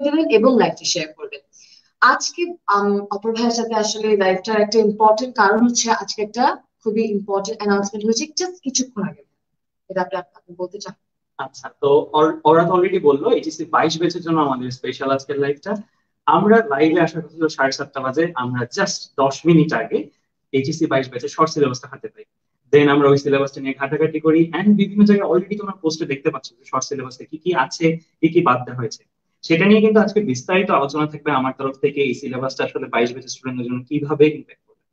দেবেন এবং লাইভটা শেয়ার করবেন। আজকে অপর ভাইয়ের সাথে আসলে লাইভটার একটা ইম্পর্টেন্ট কারণ হচ্ছে আজকে একটা খুবই ইম্পর্টেন্ট অ্যানাউন্সমেন্ট হয়েছে জাস্ট কিছুক্ষণ আগে। এটা আপনি বলতে চান? আচ্ছা, তো ওরা তো অলরেডি বললো এইচএসসি 22 ব্যাচের জন্য আমাদের স্পেশাল আজকের লাইভটা। আমরা লাইভে আসার কথা ছিল 7:30 বাজে, আমরা জাস্ট 10 মিনিট আগে এইচএসসি 22 ব্যাচের শর্ট সিলেবাসটা হাতে পাই। দেন আমরা ওই সিলেবাসটা নিয়ে ঘাটাঘাটি করি, এন্ড বিভিন্ন জায়গায় অলরেডি তোমরা পোস্টে দেখতে পাচ্ছ যে শর্ট সিলেবাসে কি কি আছে, কি কি বাদ দেওয়া হয়েছে। সেটা নিয়ে কিন্তু আজকে বিস্তারিত আলোচনা থাকবে আমার তরফ থেকে, এই সিলেবাসটা আসলে 22 ব্যাচের স্টুডেন্টদের জন্য কিভাবে ইম্প্যাক্ট করবে।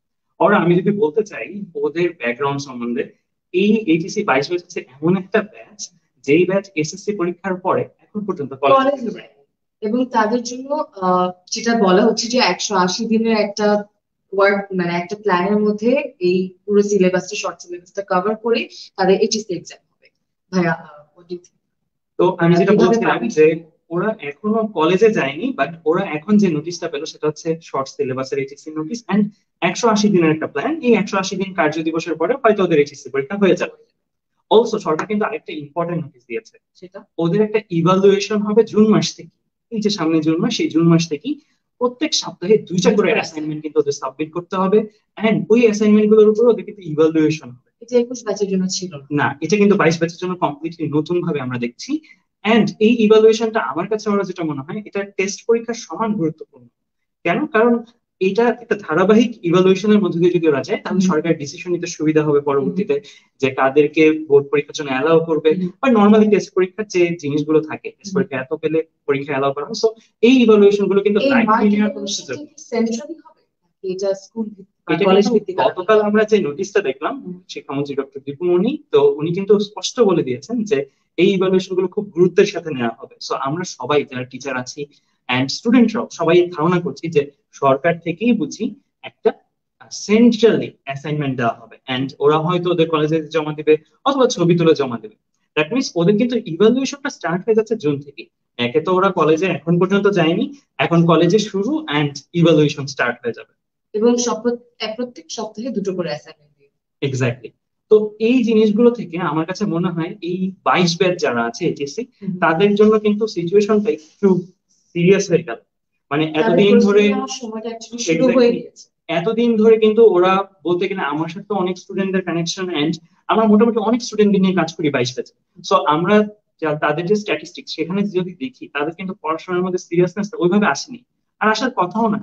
ওরা আমি যদি বলতে চাই ওদের ব্যাকগ্রাউন্ড সম্বন্ধে, এই এইচএসসি 22 ব্যাচ হচ্ছে এমন একটা ব্যাচ যেই ব্যাচ এসএসসি পরীক্ষার পরে এখন পর্যন্ত কলেজ। এবং তাদের জন্য যেটা বলা হচ্ছে যে 180 দিনের একটা ওয়ার্ক মানে একটা প্ল্যানের মধ্যে এই পুরো সিলেবাসটা শর্ট সিলেবাসটা কভার করে তাদের এইচএসসি এক্সাম হবে। ভাইয়া তো আমি যেটা বলছিলাম যে ওরা এখনো কলেজে যায়নি, বাট ওরা এখন যে নোটিশটা পেলো সেটা হচ্ছে শর্ট সিলেবাসের এইচএসসি নোটিশ, এন্ড 180 দিনের একটা প্ল্যান। এই 180 দিন কার্য দিবসের পরে হয়তো ওদের এইচএসসি পরীক্ষা হয়ে যাবে। অলসো সরকার কিন্তু আরেকটা ইম্পর্টেন্ট নোটিশ দিয়েছে, সেটা ওদের একটা ইভালুয়েশন হবে জুন মাস থেকে। এই যে সামনে জুন মাস, সেই জুন মাস থেকেই প্রত্যেক সপ্তাহে 2টা করে অ্যাসাইনমেন্ট কিন্তু ওদের সাবমিট করতে হবে, এন্ড ওই অ্যাসাইনমেন্ট গুলোর উপর ওদের কিন্তু ইভালুয়েশন হবে। এটা 21 ব্যাচের জন্য ছিল না, এটা কিন্তু 22 ব্যাচের জন্য কমপ্লিটলি নতুন ভাবে আমরা দেখছি। এন্ড এই ইভালুয়েশনটা আমার কাছে আমার যেটা মনে হয় এটা টেস্ট পরীক্ষার সমান গুরুত্বপূর্ণ। কেন? কারণ এটা একটা ধারাবাহিক ইভালুয়েশনের মধ্যে দিয়ে যদি ওরা যায় তাহলে সরকার ডিসিশন নিতে সুবিধা হবে পরবর্তীতে, যে কাদেরকে বোর্ড পরীক্ষার জন্য অ্যালাউ করবে, বা নর্মালি টেস্ট পরীক্ষার যে জিনিসগুলো থাকে টেস্ট পরীক্ষা এত পেলে পরীক্ষা অ্যালাউ করা হয়। সো এই ইভালুয়েশন গুলো কিন্তু সেন্ট্রালি হবে, এটা স্কুল এটা কলেজ কিন্তু ভিত্তিক। গতকাল আমরা যে নোটিশটা দেখলাম শিক্ষামন্ত্রী ডক্টর দীপু মনি, তো উনি কিন্তু স্পষ্ট বলে দিয়েছেন যে এই ইভালুয়েশন গুলো খুব গুরুত্বের সাথে নেওয়া হবে। সো আমরা সবাই যারা টিচার আছি এন্ড স্টুডেন্টরাও সবাই ধারণা করছি যে সরকার থেকেই বুঝি একটা সেন্ট্রালি অ্যাসাইনমেন্ট দেওয়া হবে, এন্ড ওরা হয়তো ওদের কলেজে জমা দিবে অথবা ছবি তুলে জমা দেবে। দ্যাট মিনস ওদের কিন্তু ইভালুয়েশনটা স্টার্ট হয়ে যাচ্ছে জুন থেকে। একে তো ওরা কলেজে এখন পর্যন্ত যায়নি, এখন কলেজে শুরু এন্ড ইভালুয়েশন স্টার্ট হয়ে যাবে। এবং প্রত্যেক সপ্তাহে 2টো করে অ্যাসাইনমেন্ট দিই। এক্স্যাক্টলি। তো এই জিনিসগুলো থেকে আমার কাছে মনে হয় এই 22 ব্যাচ যারা আছে এইচএসসি তাদের জন্য কিন্তু সিচুয়েশনটা একটু সিরিয়াস হয়ে গেল। মানে এতদিন ধরে এতদিন ধরে কিন্তু ওরা বলতে গেলে আমার সাথে অনেক স্টুডেন্টদের কানেকশন, এন্ড আমরা মোটামুটি অনেক স্টুডেন্ট নিয়ে কাজ করি 22 ব্যাচে। সো আমরা তাদের যে স্ট্যাটিস্টিক্স সেখানে যদি দেখি তাদের কিন্তু পড়াশোনার মধ্যে সিরিয়াসনেস ওইভাবে আসেনি, আর আসার কথাও না।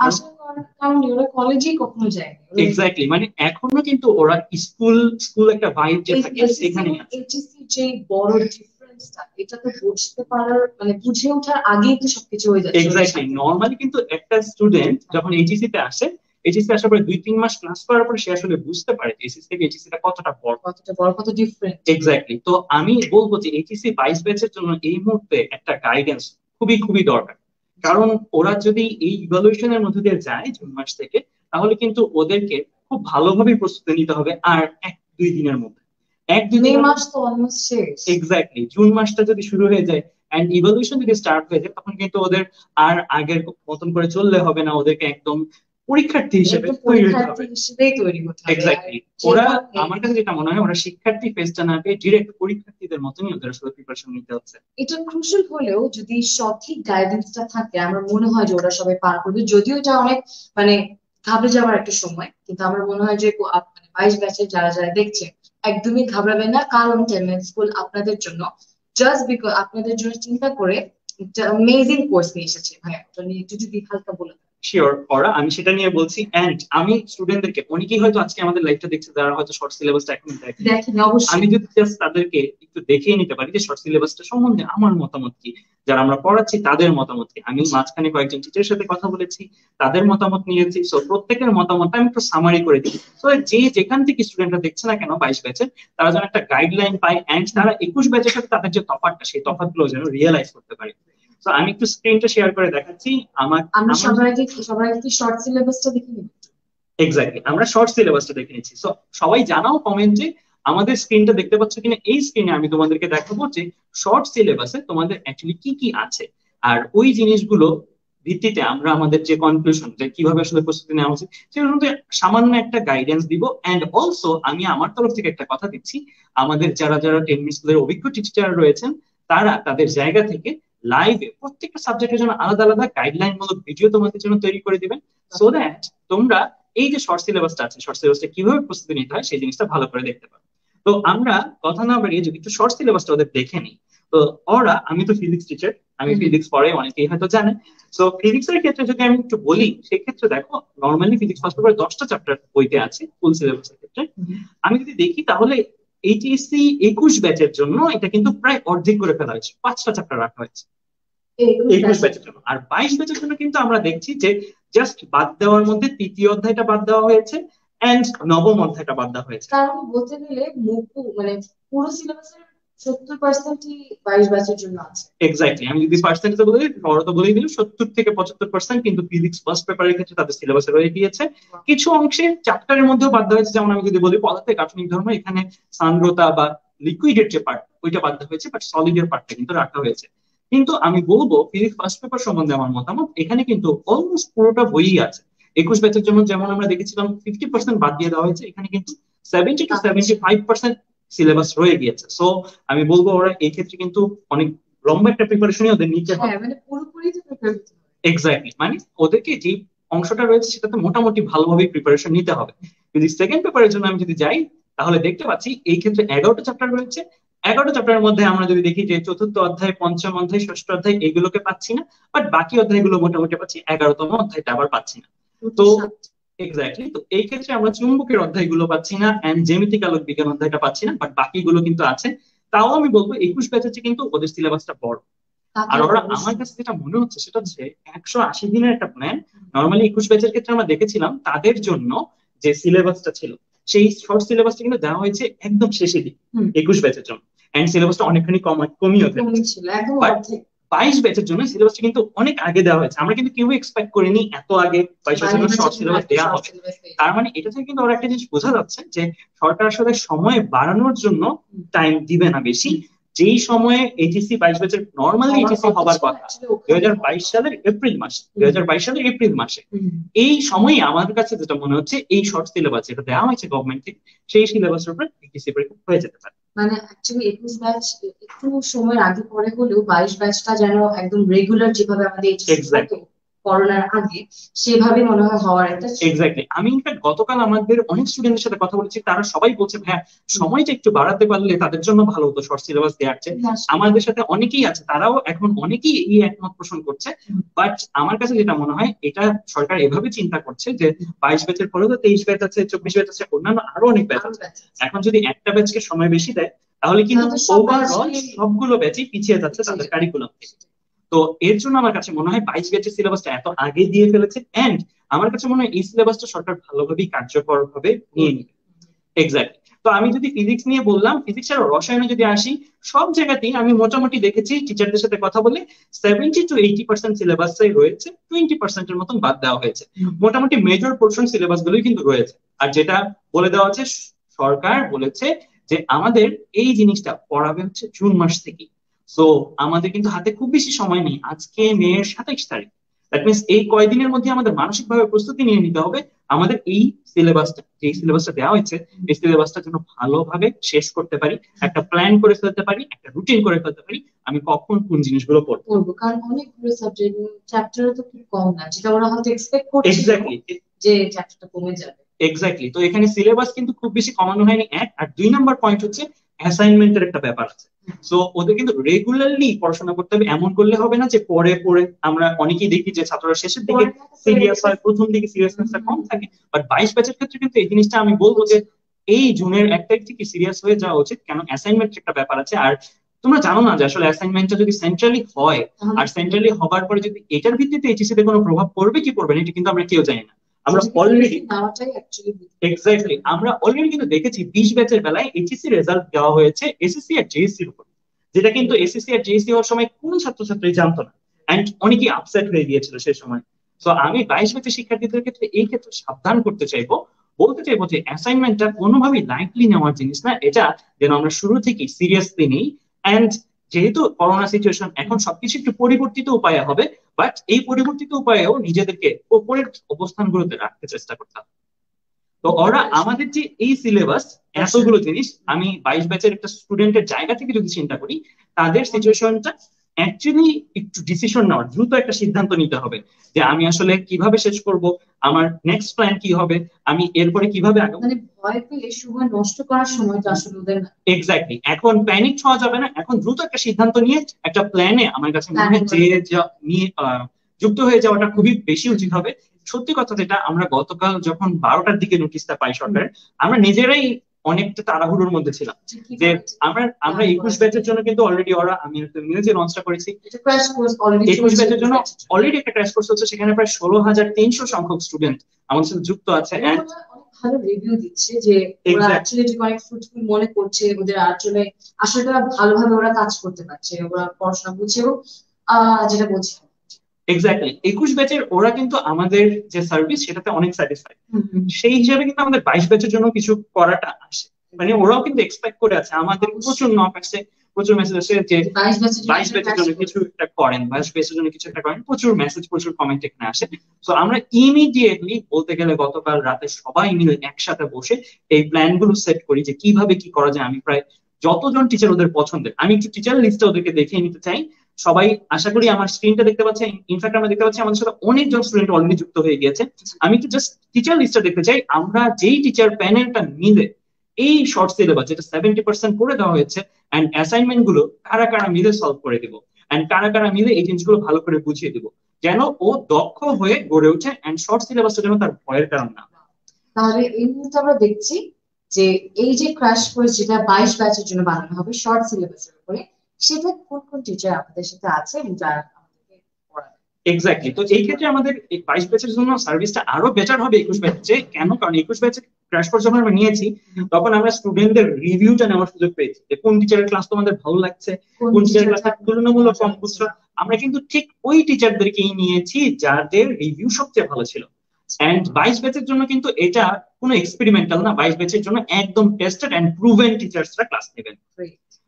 কারণ ওরা কলেজেই কখনো যায়নি। এক্স্যাক্টলি, মানে এখনো কিন্তু ওরা স্কুল স্কুল একটা ভাইব যে থাকে সেখানে আছে। এইচএসসি যে বড় ডিফারেন্সটা এটা তো বুঝতে পারার মানে বুঝে ওঠার আগেই তো সবকিছু হয়ে যাচ্ছে। এক্স্যাক্টলি, নরমালি কিন্তু একটা স্টুডেন্ট যখন এইচএসসি তে আসে, এইচএসসি আসার পরে 2-3 মাস ক্লাস করার পরে সে আসলে বুঝতে পারে এসএসসি থেকে এইচএসসি টা কতটা বড়, কত ডিফারেন্ট। এক্স্যাক্টলি। তো আমি বলবো যে এইচএসসি 22 ব্যাচের জন্য এই মুহূর্তে একটা গাইডেন্স খুবই খুবই দরকার। কারণ ওরা যদি এই ইভালুয়েশনের মধ্যে দিয়ে যায় জুন মাস থেকে, তাহলে কিন্তু ওদেরকে খুব ভালোভাবে প্রস্তুতি নিতে হবে। আর 1-2 দিনের মধ্যে মে মাস তো অলমোস্ট শেষ। এক্স্যাক্টলি, জুন মাসটা যদি শুরু হয়ে যায় এন্ড ইভলিউশন যদি স্টার্ট হয়ে যায়, তখন কিন্তু ওদের আর আগের মতন করে চললে হবে না, ওদেরকে একদম পরীক্ষার্থী হিসেবে তৈরি হতে হবে। এক্স্যাক্টলি, ওরা আমার কাছে যেটা মনে হয় ওরা শিক্ষার্থী ফেজটা না পেয়ে ডিরেক্ট পরীক্ষার্থীদের মতনই ওদের আসলে প্রিপারেশন নিতে হচ্ছে। এটা ক্রুশাল হলেও যদি সঠিক গাইডেন্সটা থাকে আমার মনে হয় যে ওরা সবাই পার করবে। যদিও এটা অনেক মানে ঘাবড়ে যাওয়ার একটা সময়, কিন্তু আমার মনে হয় যে মানে 22 ব্যাচের যারা যারা দেখছেন একদমই ঘাবড়াবেন না, কারণ টেনমেন্ট স্কুল আপনাদের জন্য জাস্ট বিকজ আপনাদের জন্য চিন্তা করে একটা অ্যামেজিং কোর্স নিয়ে এসেছে। ভাই ওটা নিয়ে একটু যদি হালকা বলে। শিওর ওরা, আমি সেটা নিয়ে বলছি। এন্ড আমি স্টুডেন্টদেরকে, অনেকেই হয়তো আজকে আমাদের লাইভটা দেখছে যারা হয়তো শর্ট সিলেবাসটা এখন দেখেনি, আমি যদি জাস্ট তাদেরকে একটু দেখিয়ে নিতে পারি যে শর্ট সিলেবাসটা সম্বন্ধে আমার মতামত কি, যারা আমরা পড়াচ্ছি তাদের মতামত কি। আমি মাঝখানে কয়েকজন টিচারের সাথে কথা বলেছি, তাদের মতামত নিয়েছি। সো প্রত্যেকের মতামত আমি একটু সামারি করে দিই। সো যে যেখান থেকে স্টুডেন্টরা দেখছে না কেন 22 ব্যাচের, তারা যেন একটা গাইডলাইন পায়, এন্ড তারা 21 ব্যাচের সাথে তাদের যে তফাৎটা সেই তফাৎগুলো যেন রিয়েলাইজ করতে পারে। তো আমি একটু স্ক্রিনটা শেয়ার করে দেখাচ্ছি। আমরা সবাই কি শর্ট সিলেবাসটা দেখে নিব? এক্স্যাক্টলি, আমরা শর্ট সিলেবাসটা দেখে নিচ্ছি। সো সবাই জানাও কমেন্টে আমাদের স্ক্রিনটা দেখতে পাচ্ছ কিনা। এই স্ক্রিনে আমি তোমাদেরকে দেখাবো যে শর্ট সিলেবাসে তোমাদের অ্যাকচুয়ালি কি কি আছে, আর ওই জিনিসগুলো ভিত্তিতে আমরা আমাদের যে কনক্লুশন, যে কিভাবে আসলে প্রস্তুতি নেওয়া উচিত, সেটার মধ্যে সামান্য একটা গাইডেন্স দিব। এন্ড অলসো আমি আমার তরফ থেকে একটা কথা দিচ্ছি, আমাদের যারা যারা টেনমিন স্কুলের অভিজ্ঞ টিচার রয়েছেন তারা তাদের জায়গা থেকে লাইভে প্রত্যেকটা সাবজেক্টের জন্য আলাদা আলাদা গাইডলাইন মূলক ভিডিও তোমাদের জন্য তৈরি করে দিবেন, সো দ্যাট তোমরা এই যে শর্ট সিলেবাসটা আছে, শর্ট সিলেবাসটা কিভাবে প্রস্তুতি নিতে হয় সেই জিনিসটা ভালো করে দেখতে পারো। তো আমরা কথা না বাড়িয়ে যদি একটু শর্ট সিলেবাসটা ওদের দেখে নিই। তো ওরা, আমি তো ফিজিক্স টিচার, আমি ফিজিক্স পড়াই, অনেকেই হয়তো জানে। সো ফিজিক্স এর ক্ষেত্রে যদি আমি একটু বলি, সেক্ষেত্রে দেখো নর্মালি ফিজিক্স ফার্স্ট পেপারে 10টা চ্যাপ্টার বইতে আছে ফুল সিলেবাসের ক্ষেত্রে। আমি যদি দেখি তাহলে এইচএসসি 21 ব্যাচের জন্য এটা কিন্তু প্রায় অর্ধেক করে ফেলা হয়েছে, 5টা চ্যাপ্টার রাখা হয়েছে 21 ব্যাচের জন্য। আর 22 ব্যাচের জন্য কিন্তু আমরা দেখছি যে জাস্ট বাদ দেওয়ার মধ্যে তৃতীয় অধ্যায়টা বাদ দেওয়া হয়েছে এন্ড নবম অধ্যায়টা বাদ দেওয়া হয়েছে। তার মানে বলতে গেলে মানে পুরো সিলেবাসের 70%ই 22 ব্যাচের জন্য আছে। এক্স্যাক্টলি, আমি যদি পার্সেন্টেজ বলি, বড় তো বলেই দিল 70 থেকে 75% কিন্তু ফিজিক্স ফার্স্ট পেপারের ক্ষেত্রে তাদের সিলেবাসে রয়ে গিয়েছে। কিছু অংশে চ্যাপ্টারের মধ্যেও বাদ দেওয়া হয়েছে, যেমন আমি যদি বলি পদার্থের গাঠনিক ধর্ম, এখানে সান্দ্রতা বা লিকুইডের যে পার্ট ওইটা বাদ দেওয়া হয়েছে, বাট সলিডের পার্টটা কিন্তু রাখা হয়েছে। কিন্তু আমি বলবো ফিজিক্স ফার্স্ট পেপার সম্বন্ধে আমার মতামত, এখানে কিন্তু অলমোস্ট পুরোটা বইই আছে। 21 ব্যাচের জন্য যেমন আমরা দেখেছিলাম 50% বাদ দিয়ে দেওয়া হয়েছে, এখানে কিন্তু 70 to 75% সিলেবাস রয়ে গিয়েছে। সো আমি বলবো ওরা এই ক্ষেত্রে কিন্তু অনেক লম্বা একটা প্রিপারেশনই ওদের নিতে হবে। হ্যাঁ, মানে পুরোপুরি তো প্রিপেয়ার করতে হবে। এক্স্যাক্টলি, মানে ওদেরকে যে অংশটা রয়েছে সেটাতে মোটামুটি ভালোভাবে প্রিপারেশন নিতে হবে। যদি সেকেন্ড পেপারের জন্য আমি যদি যাই, তাহলে দেখতে পাচ্ছি এই ক্ষেত্রে 11টা চ্যাপ্টার রয়েছে। 11টা চ্যাপ্টারের মধ্যে আমরা যদি দেখি যে চতুর্থ অধ্যায়, পঞ্চম অধ্যায়, ষষ্ঠ অধ্যায় এগুলোকে পাচ্ছি না, বাট বাকি অধ্যায়গুলো মোটামুটি পাচ্ছি, 11তম অধ্যায়টা আবার পাচ্ছি না। তো এক্স্যাক্টলি, তো এই ক্ষেত্রে আমরা চুম্বকের অধ্যায়গুলো পাচ্ছি না এন্ড জ্যামিতিক আলোক বিজ্ঞান অধ্যায়টা পাচ্ছি না, বাট বাকিগুলো কিন্তু আছে। তাও আমি বলবো 21 ব্যাচে কিন্তু ওদের সিলেবাসটা বড়। আর ওরা, আমার কাছে যেটা মনে হচ্ছে সেটা হচ্ছে 180 দিনের একটা প্ল্যান। নর্মালি 21 ব্যাচের ক্ষেত্রে আমরা দেখেছিলাম তাদের জন্য যে সিলেবাসটা ছিল, সেই শর্ট সিলেবাসটা কিন্তু দেওয়া হয়েছে একদম শেষে দিকে 21 ব্যাচের জন্য, এন্ড সিলেবাসটা অনেকখানি কমিয়ে ফেলেছে। বাট 22 ব্যাচের জন্য সিলেবাসটা কিন্তু অনেক আগে দেওয়া হয়েছে। আমরা কিন্তু কেউ এক্সপেক্ট করিনি এত আগে 22 জন্য শর্ট সিলেবাস দেওয়া হবে। তার মানে এটা থেকে কিন্তু ওরা একটা জিনিস বোঝা যাচ্ছে যে সরকার আসলে সময় বাড়ানোর জন্য টাইম দিবে না বেশি। যেই সময়ে এইচএসসি 22 ব্যাচের নর্মালি এইচএসসি হবার কথা 2022 সালের এপ্রিল মাসে, এই সময়ে আমার কাছে যেটা মনে হচ্ছে এই শর্ট সিলেবাস যেটা দেওয়া হয়েছে গভর্নমেন্ট থেকে, সেই সিলেবাসের উপর এইচএসসি পরীক্ষা হয়ে যেতে পারে। মানে অ্যাকচুয়ালি 21 ব্যাচ একটু সময়ের আগে পরে হলেও 22 ব্যাচটা যেন একদম রেগুলার যেভাবে আমাদের এক্স্যাক্টলি করোনার আগে সেভাবে মনে হয় হওয়ার একটা। এক্স্যাক্টলি, আমি ইনফ্যাক্ট গতকাল আমাদের অনেক স্টুডেন্টের সাথে কথা বলেছি, তারা সবাই বলছে হ্যাঁ সময়টা একটু বাড়াতে পারলে তাদের জন্য ভালো হতো শর্ট সিলেবাস দেওয়ার চেয়ে। আমাদের সাথে অনেকেই আছে, তারাও এখন অনেকেই এই একমত পোষণ করছে। বাট আমার কাছে যেটা মনে হয় এটা সরকার এভাবে চিন্তা করছে যে 22 ব্যাচের পরে তো 23 ব্যাচ আছে, 24 ব্যাচ আছে, অন্যান্য আরো অনেক ব্যাচ আছে। এখন যদি একটা ব্যাচকে সময় বেশি দেয় তাহলে কিন্তু ওভারঅল সবগুলো ব্যাচই পিছিয়ে যাচ্ছে তাদের কারিকুলাম থেকে। তো এর জন্য আমার কাছে মনে হয় 22 ব্যাচের সিলেবাসটা এত আগে দিয়ে ফেলেছে, এন্ড আমার কাছে মনে হয় এই সিলেবাসটা সরকার ভালোভাবেই কার্যকর ভাবে নিয়ে নিবে। এক্স্যাক্টলি। তো আমি যদি ফিজিক্স নিয়ে বললাম, ফিজিক্স আর রসায়নে যদি আসি, সব জায়গাতেই আমি মোটামুটি দেখেছি টিচারদের সাথে কথা বলে 70 to 80% সিলেবাসই রয়েছে, 20% এর মতন বাদ দেওয়া হয়েছে। মোটামুটি মেজর পোর্শন সিলেবাস গুলোই কিন্তু রয়েছে। আর যেটা বলে দেওয়া আছে, সরকার বলেছে যে আমাদের এই জিনিসটা পড়াবে হচ্ছে জুন মাস থেকে। সো আমাদের কিন্তু হাতে খুব বেশি সময় নেই, আজকে মের 27 তারিখ। দ্যাট মিনস এই কয়দিনের মধ্যে আমাদের মানসিকভাবে প্রস্তুতি নিয়ে নিতে হবে আমাদের এই সিলেবাসটা, যে সিলেবাসটা দেওয়া হয়েছে এই সিলেবাসটা যেন ভালোভাবে শেষ করতে পারি, একটা প্ল্যান করে ফেলতে পারি, একটা রুটিন করে ফেলতে পারি আমি কখন কোন জিনিসগুলো পড়বো। কারণ অনেকগুলো সাবজেক্ট চ্যাপ্টারও তো খুব কম না, যেটা ওরা হয়তো এক্সপেক্ট করছে এক্স্যাক্টলি যে চ্যাপ্টারটা কমে যাবে। এক্স্যাক্টলি, তো এখানে সিলেবাস কিন্তু খুব বেশি কমানো হয়নি, এক। আর 2 নম্বর পয়েন্ট হচ্ছে অ্যাসাইনমেন্টের একটা ব্যাপার আছে। সো ওদের কিন্তু রেগুলারলি পড়াশোনা করতে হবে। এমন করলে হবে না যে পড়ে পড়ে, আমরা অনেকেই দেখি যে ছাত্ররা শেষের দিকে সিরিয়াস হয়, প্রথম দিকে সিরিয়াসনেসটা কম থাকে। বাট 22 ব্যাচের ক্ষেত্রে কিন্তু এই জিনিসটা আমি বলবো যে এই জুনের 1 তারিখ থেকে সিরিয়াস হয়ে যাওয়া উচিত, কেন অ্যাসাইনমেন্টের একটা ব্যাপার আছে। আর তোমরা জানো না যে আসলে অ্যাসাইনমেন্টটা যদি সেন্ট্রালি হয়, আর সেন্ট্রালি হবার পরে যদি এটার ভিত্তিতে এইচএসসি তে কোনো প্রভাব পড়বে কি পড়বে না এটা কিন্তু আমরা কেউ জানি না। আমরা অলরেডি এক্স্যাক্টলি, আমরা অলরেডি কিন্তু দেখেছি 20 ব্যাচের বেলায় এইচএসসি রেজাল্ট দেওয়া হয়েছে এসএসসি আর জেএসসি এর উপর, যেটা কিন্তু এসএসসি আর জেএসসি হওয়ার সময় কোন ছাত্রছাত্রী জানতো না, এন্ড অনেকেই আপসেট হয়ে গিয়েছিল সেই সময়। তো আমি 22 ব্যাচের শিক্ষার্থীদের ক্ষেত্রে এই ক্ষেত্রে সাবধান করতে চাইবো, বলতে চাইবো যে অ্যাসাইনমেন্টটা কোনোভাবেই লাইটলি নেওয়ার জিনিস না, এটা যেন আমরা শুরু থেকে সিরিয়াসলি নিই। এন্ড যেহেতু করোনা সিচুয়েশন এখন সবকিছু একটু পরিবর্তিত উপায়ে হবে, বাট এই পরিবর্তিত উপায়েও নিজেদেরকে উপরের অবস্থানগুলোতে রাখতে চেষ্টা করতে হবে। তো ওরা আমাদের যে এই সিলেবাস, এতগুলো জিনিস, আমি 22 ব্যাচের একটা স্টুডেন্টের জায়গা থেকে যদি চিন্তা করি, তাদের সিচুয়েশনটা অ্যাকচুয়ালি একটু ডিসিশন নেওয়া, দ্রুত একটা সিদ্ধান্ত নিতে হবে যে আমি আসলে কিভাবে শেষ করব, আমার নেক্সট প্ল্যান কি হবে, আমি এরপরে কিভাবে আগাবো। মানে ভয় পেয়ে সময় নষ্ট করার সময়টা আসলে ওদের এক্স্যাক্টলি, এখন প্যানিক হওয়া যাবে না, এখন দ্রুত একটা সিদ্ধান্ত নিয়ে একটা প্ল্যানে আমার কাছে মনে হয় যে নিয়ে যুক্ত হয়ে যাওয়াটা খুবই বেশি উচিত হবে। সত্যি কথা যেটা, আমরা গতকাল যখন 12টার দিকে নোটিশটা পাই সরকারের, আমরা নিজেরাই অনেকটা তাড়াহুড়োর মধ্যে ছিলাম যে আমরা আমরা 21 ব্যাচের জন্য কিন্তু অলরেডি ওরা, আমি একটা নিউজে লঞ্চটা করেছি, 21 ব্যাচের জন্য অলরেডি একটা ক্র্যাশ কোর্স হচ্ছে, সেখানে প্রায় 16,300 সংখ্যক স্টুডেন্ট আমাদের সাথে যুক্ত আছে। ভালো রিভিউ দিচ্ছে যে ওরা অ্যাকচুয়ালি যে অনেক ফ্রুটফুল মনে করছে, ওদের আসলে আসলে ভালোভাবে ওরা কাজ করতে পারছে, ওরা পড়াশোনা বুঝছে এবং যেটা বলছি এক্স্যাক্টলি 21 ব্যাচের ওরা কিন্তু আমাদের যে সার্ভিস সেটাতে অনেক স্যাটিসফাইড, সেই হিসাবে কিন্তু আমাদের 22 ব্যাচের জন্য কিছু করাটা আসে, মানে ওরাও কিন্তু এক্সপেক্ট করে আছে, আমাদের প্রচুর নক আসছে, প্রচুর মেসেজ আসে যে 22 ব্যাচের জন্য কিছু একটা করেন, 22 ব্যাচের জন্য কিছু একটা করেন, প্রচুর মেসেজ প্রচুর কমেন্ট এখানে আসে। তো আমরা ইমিডিয়েটলি বলতে গেলে গতকাল রাতে সবাই মিলে একসাথে বসে এই প্ল্যান গুলো সেট করি যে কিভাবে কি করা যায়। আমি প্রায় যতজন টিচার ওদের পছন্দের, আমি একটু টিচার লিস্টটা ওদেরকে দেখিয়ে নিতে চাই। সবাই আশা করি আমার স্ক্রিনটা দেখতে পাচ্ছে, ইনফ্যাক্ট আমরা দেখতে পাচ্ছি আমাদের সাথে অনেকজন স্টুডেন্ট অলরেডি যুক্ত হয়ে গিয়েছে। আমি একটু জাস্ট টিচার লিস্টটা দেখতে চাই, আমরা যেই টিচার প্যানেলটা মিলে এই শর্ট সিলেবাস যেটা 70% করে দেওয়া হয়েছে এন্ড অ্যাসাইনমেন্ট গুলো কারা কারা মিলে সলভ করে দিব, এন্ড কারা কারা মিলে এই জিনিসগুলো ভালো করে বুঝিয়ে দিব, যেন ও দক্ষ হয়ে গড়ে ওঠে এন্ড শর্ট সিলেবাসটা যেন তার ভয়ের কারণ না। তাহলে এই মুহূর্তে আমরা দেখছি যে এই যে ক্র্যাশ কোর্স যেটা 22 ব্যাচের জন্য বানানো হবে শর্ট সিলেবাসের উপরে, সেটা কোন কোন টিচার আমাদের সাথে আছে এবং যারা আমাদেরকে পড়াবে। এক্স্যাক্টলি, তো এই ক্ষেত্রে আমাদের এই 22 ব্যাচের জন্য সার্ভিসটা আরো বেটার হবে 21 ব্যাচে। কেন? কারণ 21 ব্যাচে ক্র্যাশ কোর্স যখন আমরা নিয়েছি তখন আমরা স্টুডেন্টদের রিভিউটা নেওয়ার সুযোগ পেয়েছি যে কোন টিচারের ক্লাস তোমাদের ভালো লাগছে, কোন টিচারের ক্লাসটা তুলনামূলক কম বুঝছো। আমরা কিন্তু ঠিক ওই টিচারদেরকেই নিয়েছি যাদের রিভিউ সবচেয়ে ভালো ছিল। এন্ড 22 ব্যাচের জন্য কিন্তু এটা কোনো এক্সপেরিমেন্টাল না, 22 ব্যাচের জন্য একদম টেস্টেড এন্ড প্রুভেন টিচার্সরা ক্লাস নেবেন।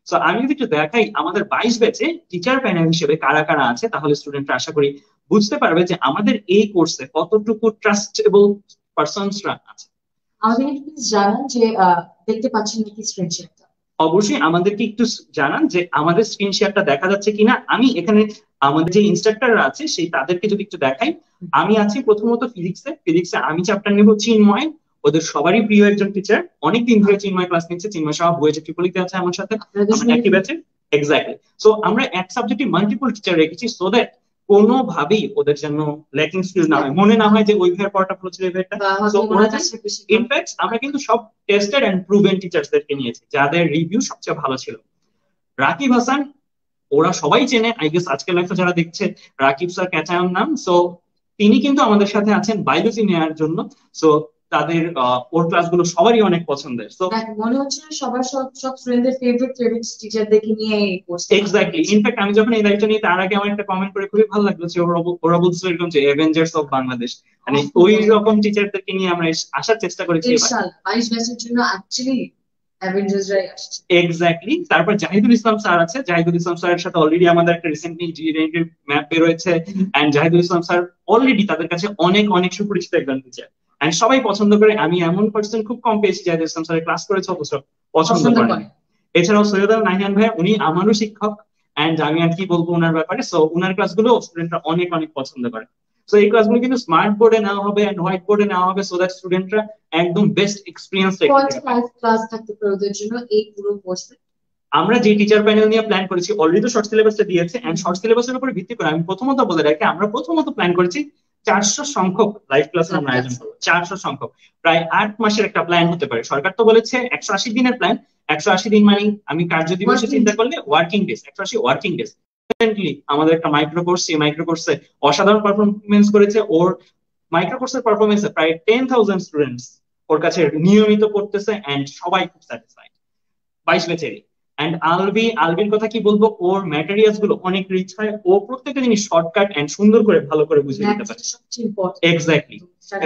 তো আমি যদি একটু দেখাই আমাদের 22 ব্যাচে টিচার প্যানেল হিসেবে কারা কারা আছে, তাহলে স্টুডেন্টরা আশা করি বুঝতে পারবে যে আমাদের এই কোর্সে কতটুকু ট্রাস্টেবল পারসনসরা আছে। আমাদের প্লিজ জানান যে দেখতে পাচ্ছেন নাকি স্ক্রিন শেয়ারটা। অবশ্যই আমাদেরকে একটু জানান যে আমাদের স্ক্রিন শেয়ারটা দেখা যাচ্ছে কিনা। আমি এখানে আমাদের যে ইনস্ট্রাক্টররা আছে সেই তাদেরকে যদি একটু দেখাই, আমি আছি প্রথমত ফিজিক্সে আমি চ্যাপ্টার নেব চিন্ময়, ওদের সবারই প্রিয় একজন টিচার, অনেকদিন ধরে চিন্ময় ক্লাস নিচ্ছে, চিন্ময় সাহা বুয়েটে ট্রিপলিতে আছে আমার সাথে, আমরা একই ব্যাচে। এক্স্যাক্টলি, সো আমরা এক সাবজেক্টে মাল্টিপল টিচার রেখেছি সো দ্যাট কোনোভাবেই ওদের যেন ল্যাকিং স্কিল না হয়, মনে না হয় যে ওই ভাইয়ের পড়াটা ভালো ছিল এই ভাইটা। ইনফ্যাক্ট আমরা কিন্তু সব টেস্টেড এন্ড প্রুভেন টিচার্সদেরকে নিয়েছি যাদের রিভিউ সবচেয়ে ভালো ছিল। রাকিব হাসান ওরা সবাই চেনে, আই গেস আজকের লাইফে যারা দেখছে রাকিব স্যার ক্যাচায়ন নাম, সো তিনি কিন্তু আমাদের সাথে আছেন বায়োলজি নেওয়ার জন্য। সো তাদের ওর ক্লাসগুলো সবারই অনেক পছন্দের। সো মনে হচ্ছে সবার সব স্টুডেন্টদের ফেভারিট টিচারদেরকে নিয়ে এই কোর্স। এক্স্যাক্টলি, ইনফ্যাক্ট আমি যখন এই দায়িত্ব নিই তার আগে আমার একটা কমেন্ট করে খুবই ভালো লাগলো যে ওরা বলছিল এরকম যে অ্যাভেঞ্জার্স অফ বাংলাদেশ, মানে ওই রকম টিচারদেরকে নিয়ে আমরা আসার চেষ্টা করেছি। ইনশাআল্লাহ 22 ব্যাচের জন্য অ্যাকচুয়ালি অ্যাভেঞ্জার্সরাই আসছে। এক্স্যাক্টলি, তারপর জাহিদুল ইসলাম স্যার আছে, জাহিদুল ইসলাম স্যারের সাথে অলরেডি আমাদের একটা রিসেন্টলি ইঞ্জিনিয়ারিং ম্যাপ বের হয়েছে and Zahidul Islam sir already তাদের কাছে অনেক অনেক সুপরিচিত একজন টিচার এন্ড সবাই পছন্দ করে। আমি এমন পার্সন খুব কম পেয়েছি জাহিদুল ইসলাম স্যারের ক্লাস করেছে অবশ্য পছন্দ করেন। এছাড়াও সৈয়দ আল নাহিয়ান ভাই, উনি আমারও শিক্ষক এন্ড আমি আর কি বলবো ওনার ব্যাপারে, সো ওনার ক্লাসগুলো স্টুডেন্টরা অনেক অনেক পছন্দ করে। সো এই ক্লাসগুলো কিন্তু স্মার্ট বোর্ডে নেওয়া হবে এন্ড হোয়াইট বোর্ডে নেওয়া হবে সো দ্যাট স্টুডেন্টরা একদম বেস্ট এক্সপেরিয়েন্স ক্লাস থাকতে পারে ওদের জন্য এই পুরো কোর্সে। আমরা যে টিচার প্যানেল নিয়ে প্ল্যান করেছি অলরেডি তো শর্ট সিলেবাসটা দিয়েছে এন্ড শর্ট সিলেবাসের উপর ভিত্তি করে আমি প্রথমত বলে রাখি আমরা প্রথমত প্ল্যান করেছি 400 সংখ্যক লাইভ ক্লাসের আমরা আয়োজন করবো। 400 সংখ্যক, প্রায় 8 মাসের একটা প্ল্যান হতে পারে। সরকার তো বলেছে 180 দিনের প্ল্যান, 180 দিন মানে আমি কার্য দিবসে চিন্তা করলে ওয়ার্কিং ডেজ, 180 ওয়ার্কিং ডেজ। আমাদের একটা মাইক্রো কোর্স, সেই মাইক্রো কোর্সে অসাধারণ পারফরমেন্স করেছে। ওর মাইক্রো কোর্সের পারফরমেন্সে প্রায় 10,000 স্টুডেন্টস ওর কাছে নিয়মিত পড়তেছে এন্ড সবাই খুব স্যাটিসফাইড 22 ব্যাচেরই। এন্ড আলবির কথা কি বলবো, ওর ম্যাটেরিয়ালস গুলো অনেক রিচ হয়, ও প্রত্যেকটা জিনিস শর্টকাট এন্ড সুন্দর করে ভালো করে বুঝিয়ে দিতে পারে। এক্স্যাক্টলি,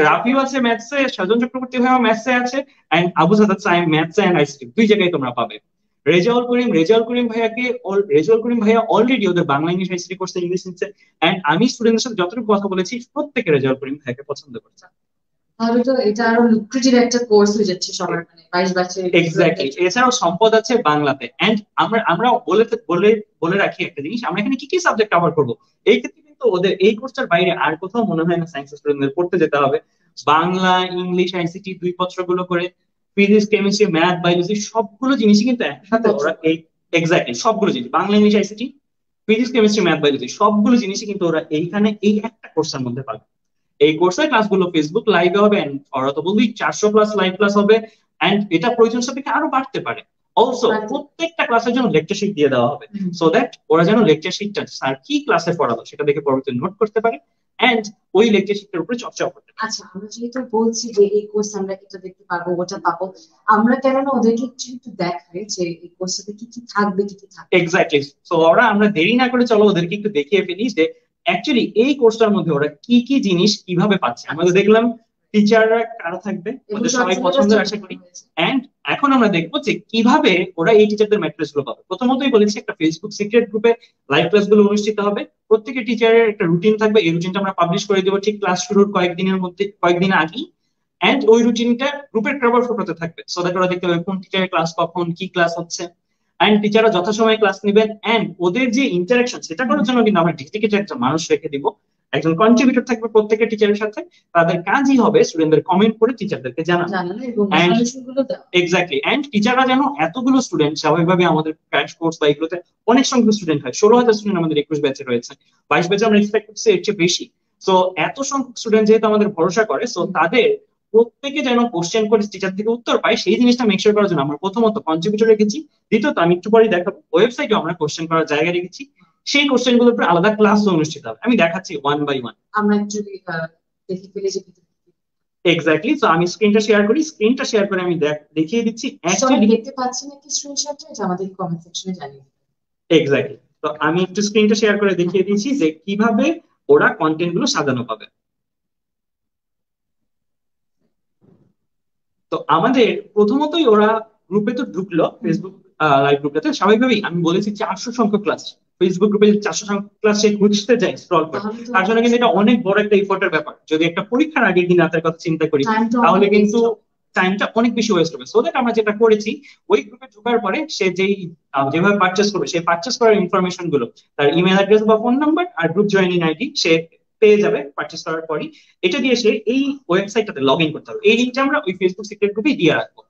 রাফিও আছে ম্যাথসে, সাজন চক্রবর্তী ভাইও ম্যাথসে আছে এন্ড আবু সাদাত সাইম ম্যাথসে এন্ড আইসিটি দুই জায়গায় তোমরা পাবে। রেজাউল করিম ভাইয়া অলরেডি ওদের বাংলা ইংলিশ আইসিটি কোর্সে ইংলিশ নিচ্ছে এন্ড আমি স্টুডেন্টদের সাথে যতটুকু কথা বলেছি প্রত্যেকে রেজাউল করিম ভাইয়াকে পছন্দ করছে। তাহলে তো এটা আরো লুক্রেটিভ একটা কোর্স হয়ে যাচ্ছে সবার, মানে 22 ব্যাচের এক্স্যাক্টলি, স্টুডেন্টদের জন্য। এছাড়াও সম্পদ আছে বাংলাতে। এন্ড আমরা বলে বলে বলে রাখি একটা জিনিস, আমরা এখানে কি কি সাবজেক্ট কভার করবো। এই ক্ষেত্রে কিন্তু ওদের এই কোর্সটার বাইরে আর কোথাও মনে হয় না সায়েন্স স্টুডেন্টদের পড়তে যেতে হবে। বাংলা, ইংলিশ, আইসিটি দুই পত্রগুলো করে, ফিজিক্স, কেমিস্ট্রি, ম্যাথ, বায়োলজি সবগুলো জিনিসই কিন্তু একসাথে দুপত্র ওরা করে। এই এক্স্যাক্টলি সবগুলো জিনিস, Bangla, English, ICT, physics, chemistry, math, biology সবগুলো জিনিসই কিন্তু ওরা এইখানে এই একটা কোর্সের মধ্যে পাবে। এই কোর্সের ক্লাসগুলো ফেসবুক লাইভে হবে, and ওরা তো বলবি 400+ লাইভ ক্লাস হবে। এন্ড এটা প্রয়োজন সাপেক্ষে আরো বাড়তে পারে। অলসো বাড়তে। প্রত্যেকটা ক্লাসের জন্য লেকচার শিট দিয়ে দেওয়া হবে, হুম। সো দ্যাট ওরা যেন লেকচার শিটটা স্যার কি ক্লাসে পড়ালো সেটা দেখে পরবর্তীতে নোট করতে পারে, এন্ড ওই লেকচার শিটটার উপরে চর্চাও করতে পারে। আচ্ছা, আমরা যেহেতু বলছি যে এই কোর্স আমরা এটা দেখতে পারবো ওটা পাবো, আমরা কেন না ওদেরকে একটু একটু দেখাই যে এই কোর্সটাতে কি কি থাকবে কি কি থাকবে না। এক্স্যাক্টলি, তো আমরা দেরি না করে চলো ওদেরকে একটু দেখিয়ে ফেলি যে অ্যাকচুয়ালি এই কোর্সটার মধ্যে ওরা কি কি জিনিস কিভাবে পাচ্ছে। আমরা তো আচ্ছা, দেখলাম টিচাররা কারা থাকবে, এগুলো ওদের সব সবাই সিলেবাসটা পছন্দের আশা দেখানো করি। হয়েছে। এন্ড এখন আমরা দেখবো যে কিভাবে ওরা এই টিচারদের ম্যাট্রিক্স গুলো পাবে। প্রথমতই বলেছি একটা ফেসবুক সিক্রেট গ্রুপে লাইভ ক্লাস গুলো অনুষ্ঠিত হবে। প্রত্যেকটা টিচারের একটা রুটিন থাকবে, এই রুটিনটা আমরা পাবলিশ করে দেবো ঠিক ক্লাস শুরুর কয়েকদিনের মধ্যে, কয়েকদিন আগেই। এন্ড ওই রুটিনটা গ্রুপের কভার ফটোতে থাকবে, সো দ্যাট ওরা দেখতে পাবে কোন টিচারের ক্লাস কখন, কি ক্লাস হচ্ছে। এন্ড টিচাররা যথাসময়ে ক্লাস নেবেন, এন্ড ওদের যে ইন্টারাকশন সেটা হুম। করার জন্য কিন্তু আমরা ডেডিকেটেড একজন মানুষ রেখে দিব, একজন কন্ট্রিবিউটর থাকবে প্রত্যেকের টিচারের সাথে। তাদের কাজই হবে স্টুডেন্টদের কমেন্ট করে টিচারদেরকে জানানো। জানানো এবং এন্ড সলিউশন গুলো দেওয়া। এক্স্যাক্টলি, এন্ড টিচাররা যেন এতগুলো স্টুডেন্ট, স্বাভাবিকভাবে আমাদের ক্র্যাশ কোর্স বা এগুলোতে অনেক সংখ্যক স্টুডেন্ট হয়, 16,000 স্টুডেন্ট আমাদের 21 ব্যাচে রয়েছে, 22 ব্যাচে আমরা এক্সপেক্ট করছি এর চেয়ে বেশি। তো এত সংখ্যক স্টুডেন্ট যেহেতু আমাদের ভরসা করে, সো তাদের প্রত্যেকে যেন কোশ্চেন করে টিচার থেকে উত্তর পায় সেই জিনিসটা মেকশোর করার জন্য আমরা প্রথমত কন্ট্রিবিউটর রেখেছি। দ্বিতীয়ত আমি একটু পরেই দেখাবো ওয়েবসাইটে আমরা কোশ্চেন করার জায়গা রেখেছি। সেই কোশ্চেন গুলোর উপর আলাদা ক্লাস অনুষ্ঠিত হবে, আমি দেখাচ্ছি ওয়ান বাই ওয়ান। আমরা যদি দেখে ফেলি যে ভিতরে কি কি। এক্স্যাক্টলি, তো আমি স্ক্রিনটা শেয়ার করি, স্ক্রিনটা শেয়ার করে আমি দেখিয়ে দিচ্ছি সবাই অ্যাকচুয়ালি। দেখতে পাচ্ছি নাকি স্ক্রিনশটে, যে আমাদের কমেন্ট সেকশনে জানিয়ে দিবেন। এক্স্যাক্টলি, তো আমি একটু স্ক্রিনটা শেয়ার করে হ্যাঁ। দেখিয়ে দিচ্ছি যে কিভাবে ওরা কন্টেন্ট গুলো সাজানো পাবে। তো আমাদের প্রথমতই ওরা গ্রুপে তো ঢুকলো, হুম। ফেসবুক লাইভ গ্রুপটাতে স্বাভাবিকভাবেই আমি বলেছি 400 সংখ্যক ক্লাস। ফেসবুক গ্রুপে যদি 400 সংখ্যক ক্লাস সে খুঁজতে যায় স্ক্রল করে, তাহলে তো তার জন্য অনেক কিন্তু এটা সময়, অনেক বড় একটা ইফোর্টের ব্যাপার। যদি একটা পরীক্ষার আগের দিন রাতের কথা চিন্তা করি, টাইমটা তাহলে অনেক কিন্তু ওয়েস্ট হবে। টাইমটা অনেক বেশি ওয়েস্ট হবে। সো দ্যাট আমরা যেটা করেছি, ওই গ্রুপে ঢোকার পরে সে যেই যেভাবে পারচেস করবে, সেই পারচেস করার ইনফরমেশন গুলো, তার ইমেল অ্যাড্রেস বা ফোন নাম্বার আর গ্রুপ জয়েনিং আইডি সে পেয়ে যাবে পারচেস করার পরই। এটা দিয়ে সে এই ওয়েবসাইটটাতে লগ ইন করতে হবে, এই লিঙ্কটা আমরা ওই ফেসবুক সিক্রেট গ্রুপে দিয়ে রাখবো।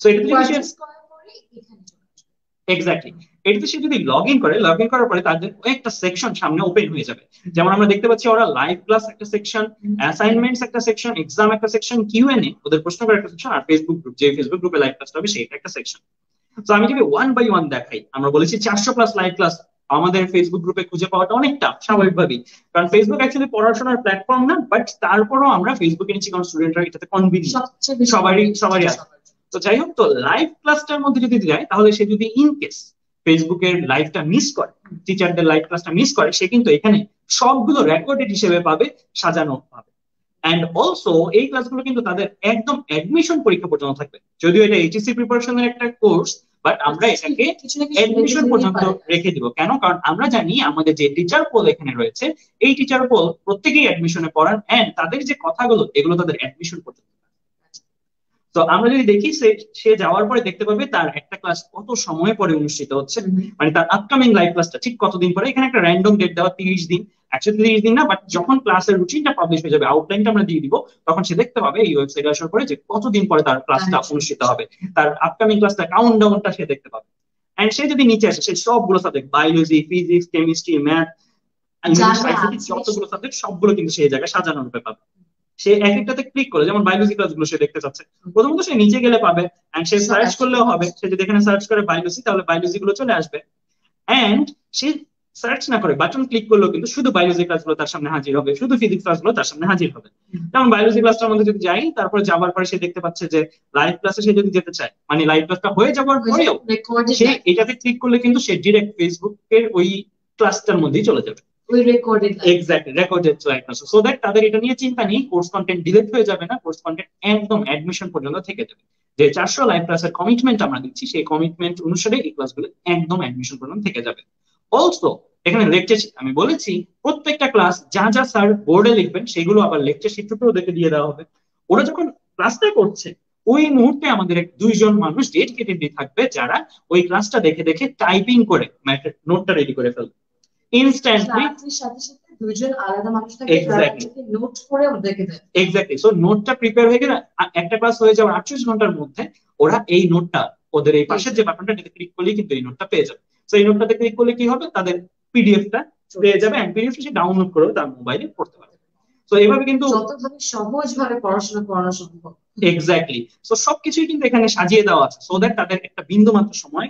সো এটাতে যদি সে পারচেজ করার পরে এখানে চলে আসবে। এক্স্যাক্টলি, এটাতে সে যদি লগ ইন করে, লগ ইন করার পরে তাদের একটা সেকশন সামনে ওপেন হয়ে যাবে। যেমন আমরা দেখতে পাচ্ছি ওরা লাইভ ক্লাস একটা সেকশন, হুম। অ্যাসাইনমেন্টস একটা সেকশন, এক্সাম একটা সেকশন, কিউএনএ ওদের প্রশ্ন করার একটা সেকশন, আর ফেসবুক গ্রুপ, যে ফেসবুক গ্রুপে লাইভ ক্লাস হবে সেটা একটা সেকশন। তো আমি যদি ওয়ান বাই ওয়ান দেখাই, আমরা বলেছি 400+ লাইভ ক্লাস আমাদের ফেসবুক গ্রুপে খুঁজে পাওয়াটা অনেকটা স্বাভাবিকভাবেই, কারণ ফেসবুক অ্যাকচুয়ালি পড়াশোনার প্ল্যাটফর্ম না, বাট তারপরও আমরা ফেসবুকে নিচ্ছি কারণ স্টুডেন্টরা এটাতে কনভিনিয়েন্ট, সবচেয়ে বেশি সবারই কনভিনিয়েন্ট সবারই এটা আছে। সবার জন্য। তো যাই হোক, তো লাইভ ক্লাসটার মধ্যে যদি যায়, তাহলে সে যদি ইন কেস ফেসবুকের লাইভটা মিস করে, হুম। টিচারদের লাইভ ক্লাসটা মিস করে, সে কিন্তু এখানে সবগুলো রেকর্ডেড হিসেবে পাবে, সাজানো পাবে। এন্ড অলসো এই ক্লাসগুলো কিন্তু তাদের একদম অ্যাডমিশন পরীক্ষা পর্যন্ত থাকবে। যদিও এটা এইচএসসি প্রিপারেশনের একটা কোর্স, বাট আমরা এটাকে কিছু না কিছু লেগে অ্যাডমিশন যেতেই পর্যন্ত পারে। রেখে দিব। কেন? কারণ আমরা জানি আমাদের যে টিচার পোল এখানে রয়েছে, এই টিচার পোল প্রত্যেকেই অ্যাডমিশনে পড়ান, এন্ড তাদের যে কথাগুলো এগুলো তাদের অ্যাডমিশন পর্যন্ত। তো আমরা যদি দেখি সে সে যাওয়ার পরে দেখতে পাবে তার একটা ক্লাস কত সময় পরে অনুষ্ঠিত হচ্ছে, হুম। মানে তার আপকামিং লাইভ ক্লাসটা ঠিক কতদিন পরে। এখানে একটা র্যান্ডম ডেট দেওয়া 30 দিন, 130 দিন না, বাট যখন ক্লাসের রুটিনটা পাবলিশ হয়ে যাবে, আউটলাইনটা আমরা দিয়ে দিব, তখন সে দেখতে পাবে এই ওয়েবসাইটে আসার পরে যে কতদিন পরে তার ক্লাসটা অনুষ্ঠিত হবে, তার আপকামিং ক্লাসটা কাউন্ট ডাউনটা সে দেখতে পাবে। এন্ড সে যদি নিচে আসে, সে সবগুলো subject, biology, physics, chemistry, math, যা ইংলিশ, যা আইসিটি আছে যতগুলো সাবজেক্ট সবগুলো কিন্তু সেই জায়গায় সাজানো রূপে পাবে। সে এক একটাতে ক্লিক করে, যেমন বায়োলজি ক্লাসগুলো সে দেখতে চাচ্ছে, প্রথমত সে নিচে গেলে পাবে, এন্ড সে সব সার্চ করলেও একসাথে হবে। আছে। সে যদি এখানে সার্চ করে বায়োলজি, তাহলে বায়োলজি গুলো চলে আসবে। এন্ড সে সার্চ না করে বাটন ক্লিক করলেও কিন্তু শুধু বায়োলজি ক্লাসগুলো তার সামনে হাজির হবে, শুধু ফিজিক্স ক্লাসগুলো তার সামনে হাজির হবে। হুম। যেমন বায়োলজি ক্লাসটার মধ্যে যদি যাই, তারপরে যাওয়ার পরে সে দেখতে পাচ্ছে যে লাইভ ক্লাসে সে যদি যেতে চায়, মানে লাইভ ক্লাসটা হয়ে যাওয়ার ওই যে পরেও রেকর্ডেড সে লাইভ, এটাতে ক্লিক করলে কিন্তু সে ডিরেক্ট ফেসবুকের ওই ক্লাসটার মধ্যেই চলে যাবে। ওই recorded live. Exactly, recorded live class, so that তাদের এটা নিয়ে চিন্তা নেই, কোর্স কন্টেন্ট ডিলিট হয়ে যাবে না, কোর্স কন্টেন্ট একদম অ্যাডমিশন পর্যন্ত থেকে যাবে। যে 400 লাইভ ক্লাসের কমিটমেন্ট আমরা দিচ্ছি, সেই কমিটমেন্ট অনুসারে এই ক্লাসগুলো একদম অ্যাডমিশন পর্যন্ত থেকে যাবে। অলসো এখানে লেকচার, আমি বলেছি প্রত্যেকটা ক্লাস যা যা স্যার বোর্ডে লিখবেন সেগুলো আবার লেকচার শিট রূপে ওদেরকে দিয়ে দেওয়া হবে। ওরা যখন ক্লাসটা করছে ওই মুহূর্তে আমাদের দুইজন মানুষ ডেডিকেটেডলি থাকবে যারা ওই ক্লাসটা দেখে দেখে টাইপিং করে মানে নোটটা রেডি করে ফেলবে ইনস্ট্যান্টলি। ক্লাসের সাথে সাথে দুইজন আলাদা মানুষ থাকে যারা নোট করে ওদেরকে দেয়। এক্স্যাক্টলি। সো নোটটা প্রিপেয়ার হয়ে গেলে একটা ক্লাস হয়ে যাওয়ার 48 ঘন্টার মধ্যে ওরা এই নোটটা ওদের এই পাশের যে বাটনটা ক্লিক করলেই কিন্তু এই নোটটা পেয়ে যাবে। সো এই নোটটাতে ক্লিক করলে কি হবে, তাদের পিডিএফটা পেয়ে যাবে এন্ড পিডিএফটা সে ডাউনলোড করেও তার মোবাইলে পড়তে পারবে। তো এইভাবে কিন্তু যতভাবে সহজভাবে পড়াশোনা করানো সম্ভব। এক্স্যাক্টলি। সো সবকিছুই কিন্তু এখানে সাজিয়ে দেওয়া আছে সো দ্যাট তাদের একটা বিন্দু মাত্র সময়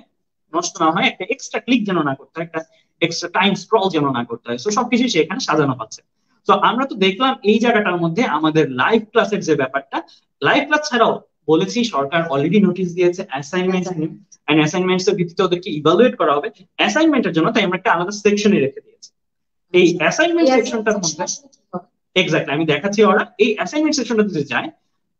নষ্ট না হয়, একটা এক্সট্রা ক্লিক যেন না করতে হয়, একটা এক্সট্রা টাইম স্ক্রল যেন না করতে হয়। সো সবকিছুই সে এখানে সাজানো পাচ্ছে। তো আমরা তো দেখলাম এই জায়গাটার মধ্যে আমাদের লাইভ ক্লাসের যে ব্যাপারটা, লাইভ ক্লাস ছাড়াও বলেছি সরকার অলরেডি নোটিশ দিয়েছে অ্যাসাইনমেন্ট নিয়ে, এন্ড অ্যাসাইনমেন্টস এর ভিত্তিতে ওদেরকে ইভালুয়েট করা হবে অ্যাসাইনমেন্টের জন্য, তাই আমরা একটা আলাদা সেকশনে রেখে দিয়েছি। এই অ্যাসাইনমেন্ট সেকশনটার মধ্যে এক্স্যাক্টলি আমি দেখাচ্ছি। ওরা এই অ্যাসাইনমেন্ট সেকশনটাতে যদি যায়,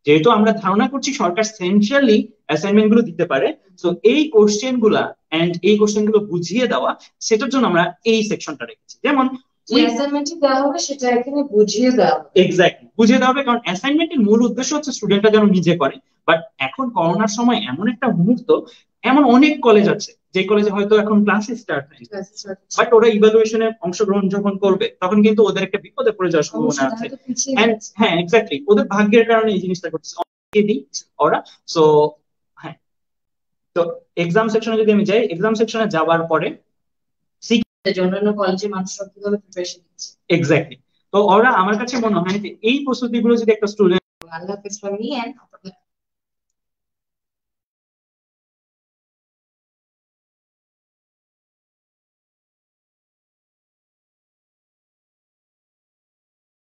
যেহেতু আমরা ধারণা করছি সরকার সেন্ট্রালি অ্যাসাইনমেন্ট গুলো দিতে পারে, তো এই কোশ্চেন গুলা এন্ড এই কোশ্চেন গুলো বুঝিয়ে দেওয়া সেটার জন্য আমরা এই সেকশনটা রেখেছি। যেমন এক্স্যাক্টলি বুঝিয়ে দেওয়া হবে, কারণ অ্যাসাইনমেন্টের মূল উদ্দেশ্য হচ্ছে স্টুডেন্টরা যেন নিজে করে। বাট এখন করোনার সময় এমন একটা মুহূর্ত, এমন অনেক কলেজ আছে যে কলেজে হয়তো এখন ক্লাসই স্টার্ট হয়নি, বাট ওরা ইভালুয়েশনে অংশগ্রহণ যখন করবে তখন কিন্তু ওদের একটা বিপদে পড়ে যাওয়ার সম্ভাবনা আছে। হ্যাঁ এক্স্যাক্টলি, ওদের ভাগ্যের কারণে এই জিনিসটা করছে ওরা। সো হ্যাঁ, তো এক্সাম সেকশনে যদি আমি যাই, এক্সাম সেকশনে যাওয়ার পরে অন্যান্য কলেজের মানুষরা কিভাবে প্রিপারেশন নিচ্ছে এক্স্যাক্টলি। তো ওরা আমার কাছে মনে হয় যে এই প্রস্তুতিগুলো যদি একটা স্টুডেন্ট আল্লাহ হাফেজ from me and